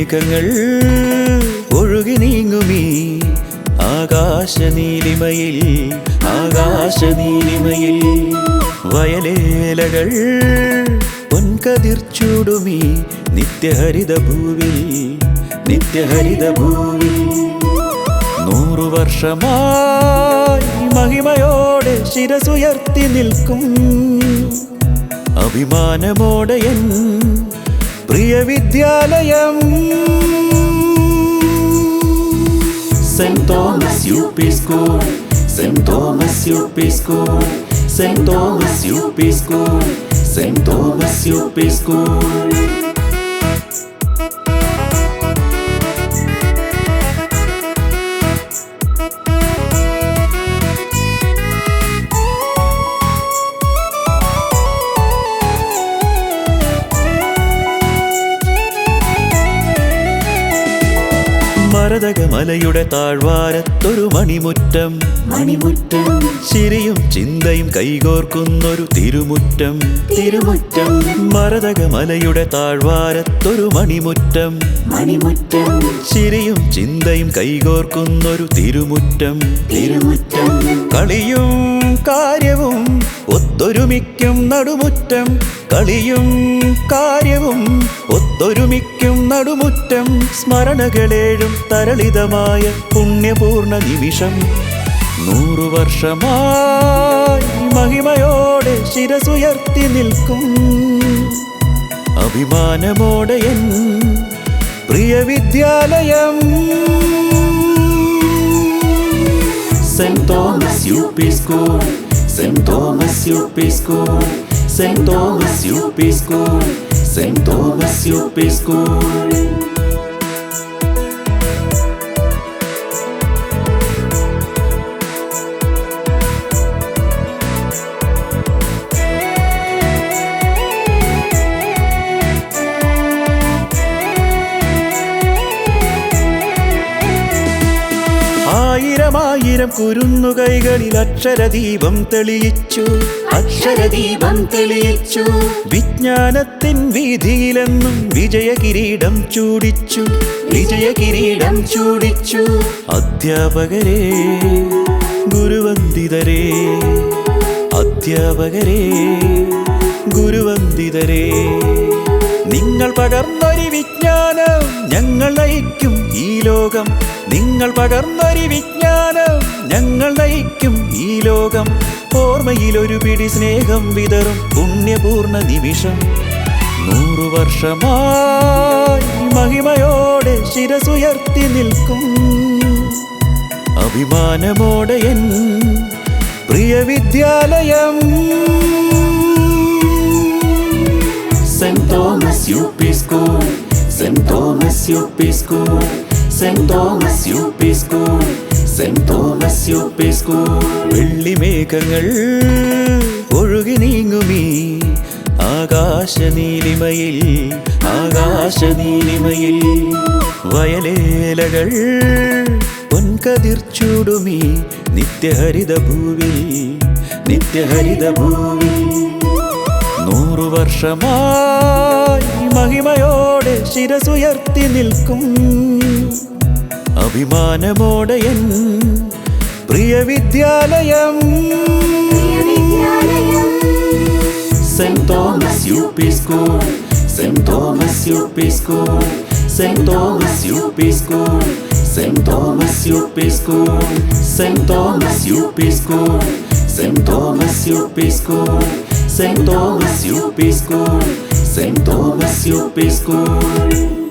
മേഘങ്ങൾ ഒഴുകി നീങ്ങുമീ ആകാശനീലിമയിൽ വയലേലകൾ പൊൻകതിർ ചൂടുമീ നിത്യഹരിത ഭൂവിൽ 100 വർഷമായി മഹിമയോടെ ശിരസുയർത്തി നിൽക്കും അഭിമാനമോടെ എൻ പ്രിയ വിദ്യാലയം Saint Thomas UP school, Saint Thomas UP school, Saint Thomas UP school, Saint Thomas UP school. മരതകമലയുടെ താഴ്വാരത്തൊരു മണിമുറ്റം, ചിരിയും ചിന്തയും കൈകോർക്കുന്നൊരു തിരുമുറ്റം. മരതകമലയുടെ താഴ്വാരത്തൊരു മണിമുറ്റം, ചിരിയും ചിന്തയും കൈകോർക്കുന്നൊരു തിരുമുറ്റം. കളിയും കാര്യവും ഒത്തൊരുമിക്കും നടുമുറ്റം, കളിയും കാര്യവും ഒത്തൊരുമിക്കും നടുമുറ്റം. സ്മരണകളേഴും തരളിതമായ പുണ്യപൂർണ നിമിഷം. 100 വർഷമായി മഹിമയോടെ ശിരസുയർത്തി നിൽക്കും അഭിമാനമോടെ എൻ പ്രിയ വിദ്യാലയം Saint Thomas UP school, Saint Thomas UP school, Saint Thomas UP school, Saint Thomas UP school. ആയിരം കുരുന്നുകൈകളിൽ അക്ഷരദീപം തെളിയിച്ചു, വിജ്ഞാനത്തിൻ വീതിയിലെന്നും വിജയകിരീടം ചൂടിച്ചു. അധ്യാപകരെ ഗുരുവന്ദിതരെ, നിങ്ങൾ പകർന്നൊരു വിജ്ഞാനം ഞങ്ങൾ നയിക്കും ഈ ലോകം. നിങ്ങൾ പകർന്നൊരു വിജ്ഞാനം ഞങ്ങൾ നയിക്കും ഈ ലോകം. ഓർമ്മയിലൊരു പിടി സ്നേഹം വിതറും പുണ്യപൂർണ നിമിഷം. 100 വർഷമായി മഹിമയോടെ ശിരസുയർത്തി നിൽക്കും അഭിമാനമോടെ എൻ പ്രിയ വിദ്യാലയം Saint Thomas UP school, Saint Thomas UP school, Saint Thomas UP school, Saint Thomas UP school. വെള്ളിമേഘങ്ങൾ ഒഴുകി നീങ്ങുമീ ആകാശനീലിമയിൽ വയലേലകൾ പൊൻകതിർ ചൂടുമീ നിത്യഹരിത ഭൂവിൽ 100 വർഷമായി മഹിമയോടെ ശിരസുയർത്തി നിൽക്കും അഭിമാനമോടെ എൻ പ്രിയ വിദ്യാലയം Saint Thomas UP school, Saint Thomas UP school, Saint Thomas UP school, Saint Thomas UP school, Saint Thomas UP school, Saint Thomas UP school, Saint Thomas UP school, Saint Thomas UP school.